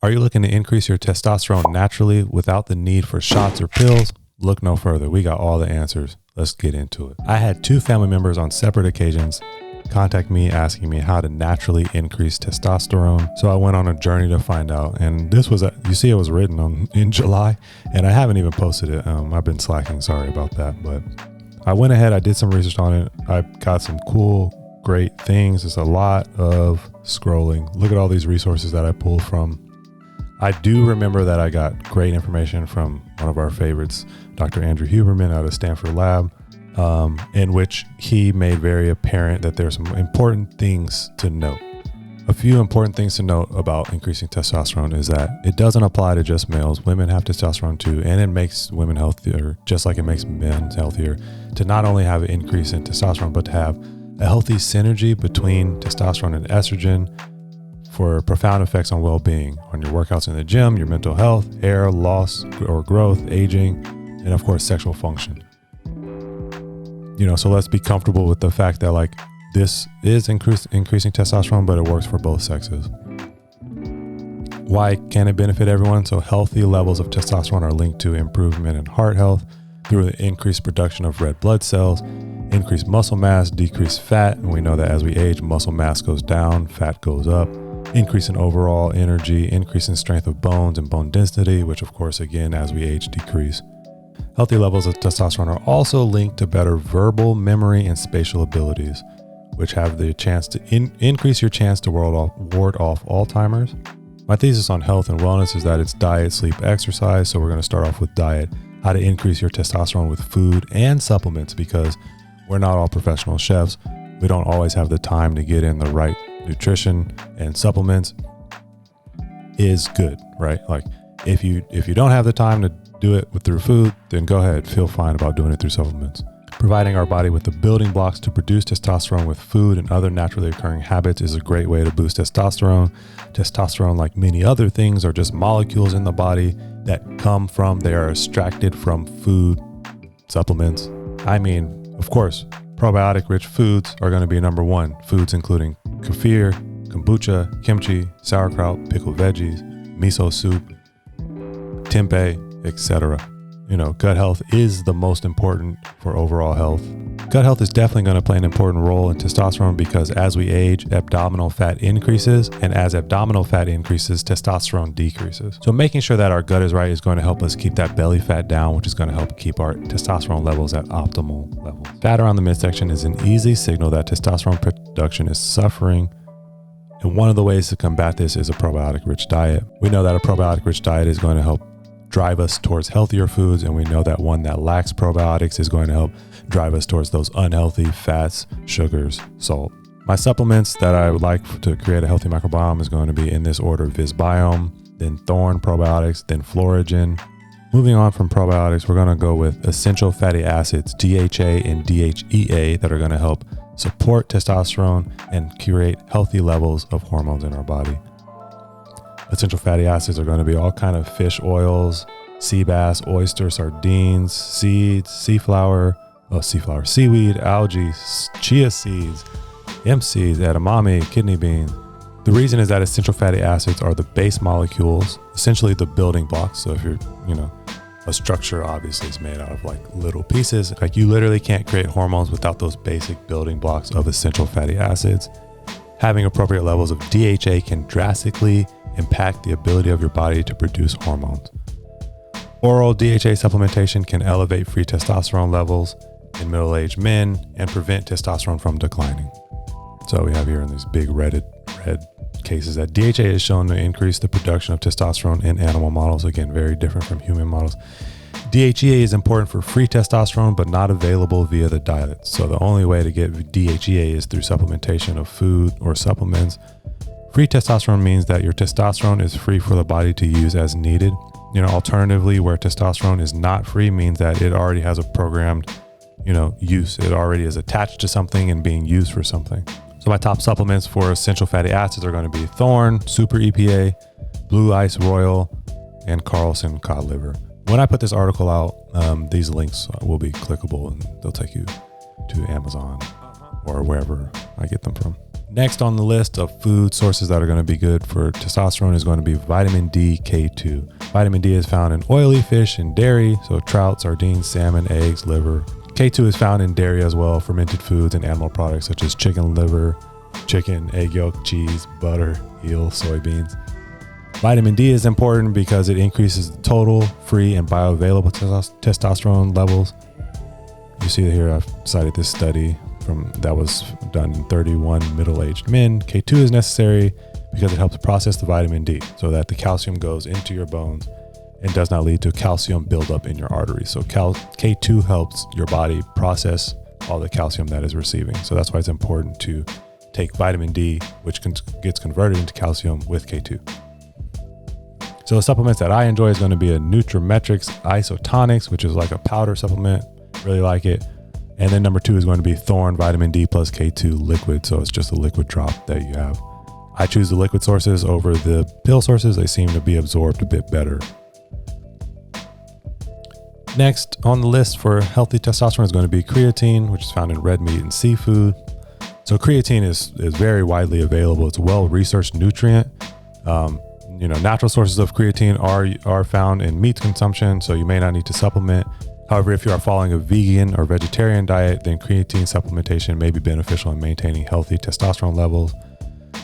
Are you looking to increase your testosterone naturally without the need for shots or pills? Look no further. We got all the answers. Let's get into it. I had 2 family members on separate occasions contact me asking me how to naturally increase testosterone. So I went on a journey to find out. And this was, you see, it was written in July, and I haven't even posted it. I've been slacking. Sorry about that. But I went ahead. I did some research on it. I got some cool, great things. It's a lot of scrolling. Look at all these resources that I pulled from. I do remember that I got great information from one of our favorites, Dr. Andrew Huberman out of Stanford Lab, in which he made very apparent that there's some important things to note. A few important things to note about increasing testosterone is that it doesn't apply to just males. Women have testosterone too, and it makes women healthier, just like it makes men healthier, to not only have an increase in testosterone, but to have a healthy synergy between testosterone and estrogen for profound effects on well-being, on your workouts in the gym, your mental health, hair loss or growth, aging, and of course, sexual function. So let's be comfortable with the fact that like this is increasing testosterone, but it works for both sexes. Why can it benefit everyone? So healthy levels of testosterone are linked to improvement in heart health through the increased production of red blood cells, increased muscle mass, decreased fat. And we know that as we age, muscle mass goes down, fat goes up. Increase in overall energy, increase in strength of bones and bone density, which of course, again, as we age, decrease. Healthy levels of testosterone are also linked to better verbal, memory, and spatial abilities, which have the chance to increase your chance to ward off Alzheimer's. My thesis on health and wellness is that it's diet, sleep, exercise. So we're going to start off with diet, how to increase your testosterone with food and supplements, because we're not all professional chefs. We don't always have the time to get in the right nutrition, and supplements is good, right? Like if you don't have the time to do it through food, then go ahead, feel fine about doing it through supplements. Providing our body with the building blocks to produce testosterone with food and other naturally occurring habits is a great way to boost testosterone. Testosterone, like many other things, are just molecules in the body that they are extracted from food, supplements. I mean, of course, probiotic rich foods are going to be number one. Foods including kefir, kombucha, kimchi, sauerkraut, pickled veggies, miso soup, tempeh, etc. Gut health is the most important for overall health. Gut health is definitely going to play an important role in testosterone because as we age, abdominal fat increases, and as abdominal fat increases, testosterone decreases. So making sure that our gut is right is going to help us keep that belly fat down, which is going to help keep our testosterone levels at optimal levels. Fat around the midsection is an easy signal that testosterone production is suffering. And one of the ways to combat this is a probiotic-rich diet. We know that a probiotic-rich diet is going to help drive us towards healthier foods, and we know that one that lacks probiotics is going to help drive us towards those unhealthy fats, sugars, salt. My supplements that I would like to create a healthy microbiome is going to be in this order: Visbiome, then Thorne probiotics, then Floragen. Moving on from probiotics, we're going to go with essential fatty acids, DHA and DHEA, that are going to help support testosterone and create healthy levels of hormones in our body. Essential fatty acids are going to be all kind of fish oils, sea bass, oyster, sardines, seeds, seaweed, algae, chia seeds, hemp seeds, edamame, kidney beans. The reason is that essential fatty acids are the base molecules, essentially the building blocks. So if you're, a structure obviously is made out of like little pieces. Like you literally can't create hormones without those basic building blocks of essential fatty acids. Having appropriate levels of DHA can drastically impact the ability of your body to produce hormones. Oral DHA supplementation can elevate free testosterone levels in middle-aged men and prevent testosterone from declining. So we have here in these big red cases that DHA is shown to increase the production of testosterone in animal models. Again, very different from human models. DHEA is important for free testosterone, but not available via the diet. So the only way to get DHEA is through supplementation of food or supplements. Free testosterone means that your testosterone is free for the body to use as needed. Alternatively, where testosterone is not free means that it already has a programmed, use. It already is attached to something and being used for something. So my top supplements for essential fatty acids are going to be Thorne, Super EPA, Blue Ice Royal, and Carlson cod liver. When I put this article out, these links will be clickable and they'll take you to Amazon or wherever I get them from. Next on the list of food sources that are going to be good for testosterone is going to be vitamin D K2. Vitamin D is found in oily fish and dairy, so trout, sardines, salmon, eggs, liver. K2 is found in dairy as well, fermented foods and animal products such as chicken liver, chicken, egg yolk, cheese, butter, eel, soybeans. Vitamin D is important because it increases the total, free, and bioavailable testosterone levels. You see here I've cited this study that was done in 31 middle-aged men. K2 is necessary because it helps process the vitamin D so that the calcium goes into your bones and does not lead to calcium buildup in your arteries. So K2 helps your body process all the calcium that is receiving. So that's why it's important to take vitamin D, which gets converted into calcium with K2. So the supplements that I enjoy is going to be a Nutrimetrics Isotonics, which is like a powder supplement. Really like it. And then number 2 is going to be Thorne Vitamin D plus K2 liquid. So it's just a liquid drop that you have. I choose the liquid sources over the pill sources. They seem to be absorbed a bit better. Next on the list for healthy testosterone is going to be creatine, which is found in red meat and seafood. So creatine is very widely available. It's a well-researched nutrient. Natural sources of creatine are found in meat consumption, so you may not need to supplement. However, if you are following a vegan or vegetarian diet, then creatine supplementation may be beneficial in maintaining healthy testosterone levels.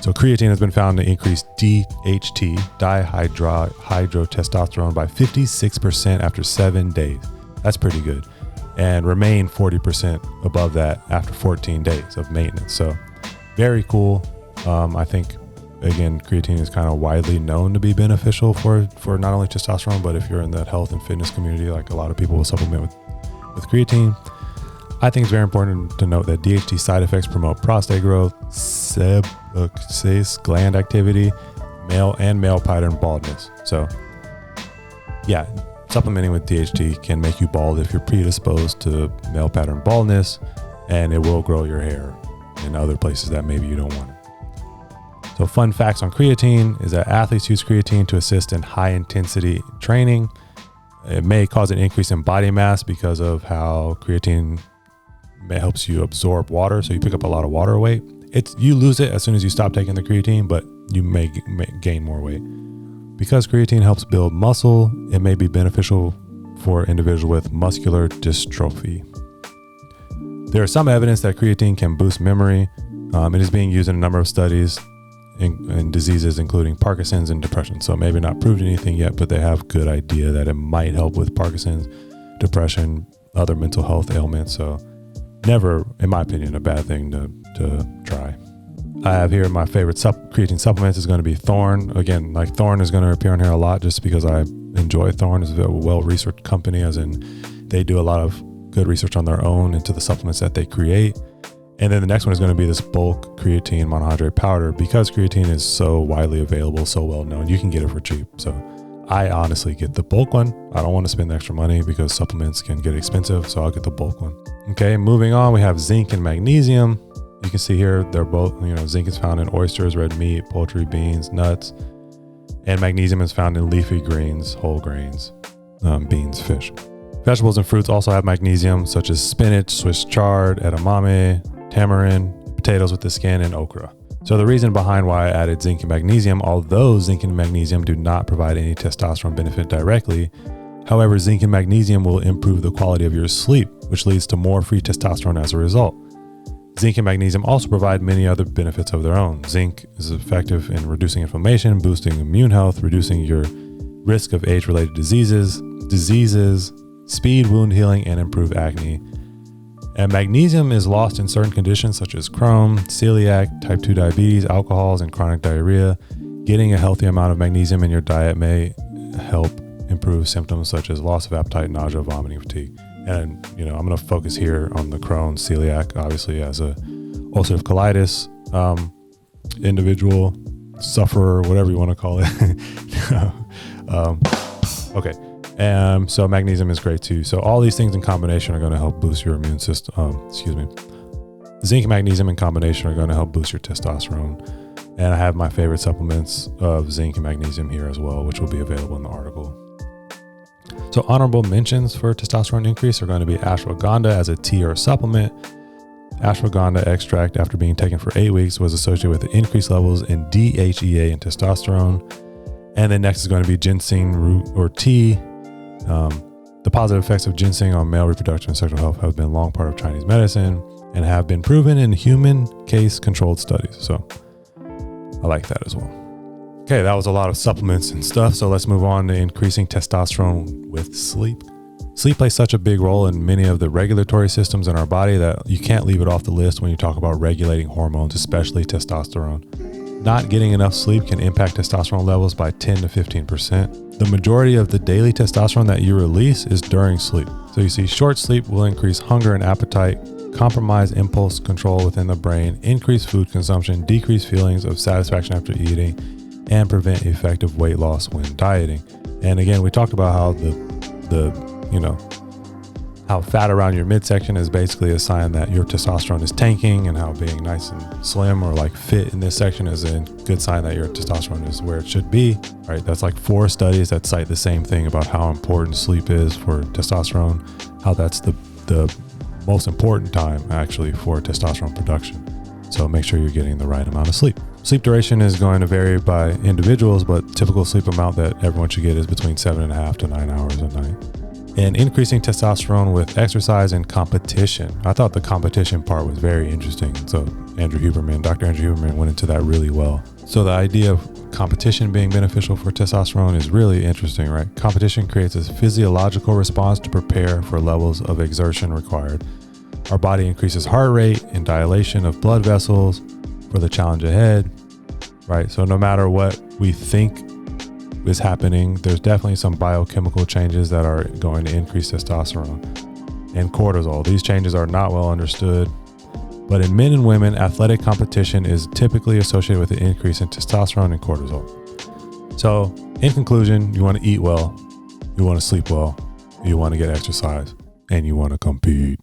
So creatine has been found to increase DHT, dihydrotestosterone, by 56% after 7 days. That's pretty good. And remain 40% above that after 14 days of maintenance. So very cool. I think, again, creatine is kind of widely known to be beneficial for not only testosterone, but if you're in that health and fitness community, like a lot of people will supplement with creatine. I think it's very important to note that DHT side effects promote prostate growth, sebaceous gland activity, male pattern baldness. So yeah, supplementing with DHT can make you bald if you're predisposed to male pattern baldness, and it will grow your hair in other places that maybe you don't want it. So fun facts on creatine is that athletes use creatine to assist in high intensity training. It may cause an increase in body mass because of how creatine helps you absorb water. So you pick up a lot of water weight. You lose it as soon as you stop taking the creatine, but you may gain more weight. Because creatine helps build muscle, it may be beneficial for individuals with muscular dystrophy. There is some evidence that creatine can boost memory. It is being used in a number of studies in diseases including Parkinson's and depression. So maybe not proved anything yet, but they have good idea that it might help with Parkinson's, depression, other mental health ailments. So never, in my opinion, a bad thing to try. I have here my favorite creatine supplements is going to be Thorne. Again, like Thorne is going to appear on here a lot just because I enjoy Thorne. It's a well-researched company, as in they do a lot of good research on their own into the supplements that they create. And then the next one is going to be this bulk creatine monohydrate powder. Because creatine is so widely available, so well known, you can get it for cheap. So I honestly get the bulk one. I don't want to spend extra money because supplements can get expensive, so I'll get the bulk one. Okay, moving on, we have zinc and magnesium. You can see here, they're both, zinc is found in oysters, red meat, poultry, beans, nuts, and magnesium is found in leafy greens, whole grains, beans, fish. Vegetables and fruits also have magnesium, such as spinach, Swiss chard, edamame, tamarind, potatoes with the skin, and okra. So the reason behind why I added zinc and magnesium, although zinc and magnesium do not provide any testosterone benefit directly, however, zinc and magnesium will improve the quality of your sleep, which leads to more free testosterone as a result. Zinc and magnesium also provide many other benefits of their own. Zinc is effective in reducing inflammation, boosting immune health, reducing your risk of age-related diseases, speed wound healing, and improve acne. And magnesium is lost in certain conditions such as Crohn, celiac, type 2 diabetes, alcohols, and chronic diarrhea. Getting a healthy amount of magnesium in your diet may help improve symptoms such as loss of appetite, nausea, vomiting, fatigue. And, I'm going to focus here on the Crohn, celiac, obviously as a ulcerative colitis individual, sufferer, whatever you want to call it. Okay. So magnesium is great too. So all these things in combination are going to help boost your immune system. Zinc and magnesium in combination are going to help boost your testosterone. And I have my favorite supplements of zinc and magnesium here as well, which will be available in the article. So honorable mentions for testosterone increase are going to be ashwagandha as a tea or supplement. ashwagandha extract after being taken for 8 weeks was associated with increased levels in DHEA and testosterone. And then next is going to be ginseng root or tea. The positive effects of ginseng on male reproduction and sexual health have been a long part of Chinese medicine and have been proven in human case controlled studies. So I like that as well. Okay, that was a lot of supplements and stuff. So let's move on to increasing testosterone with sleep. Sleep plays such a big role in many of the regulatory systems in our body that you can't leave it off the list when you talk about regulating hormones, especially testosterone. Not getting enough sleep can impact testosterone levels by 10 to 15%. The majority of the daily testosterone that you release is during sleep. So you see, short sleep will increase hunger and appetite, compromise impulse control within the brain, increase food consumption, decrease feelings of satisfaction after eating, and prevent effective weight loss when dieting. And again, we talked about how how fat around your midsection is basically a sign that your testosterone is tanking, and how being nice and slim or like fit in this section is a good sign that your testosterone is where it should be, right? That's like 4 studies that cite the same thing about how important sleep is for testosterone, how that's the most important time actually for testosterone production. So make sure you're getting the right amount of sleep. Sleep duration is going to vary by individuals, but typical sleep amount that everyone should get is between 7.5 to 9 hours a night. And increasing testosterone with exercise and competition. I thought the competition part was very interesting. So Dr. Andrew Huberman went into that really well. So the idea of competition being beneficial for testosterone is really interesting, right? Competition creates a physiological response to prepare for levels of exertion required. Our body increases heart rate and dilation of blood vessels for the challenge ahead, right? So no matter what we think is happening, there's definitely some biochemical changes that are going to increase testosterone and cortisol. These changes are not well understood, but in men and women, athletic competition is typically associated with an increase in testosterone and cortisol. So in conclusion, you want to eat well, you want to sleep well, you want to get exercise, and you want to compete.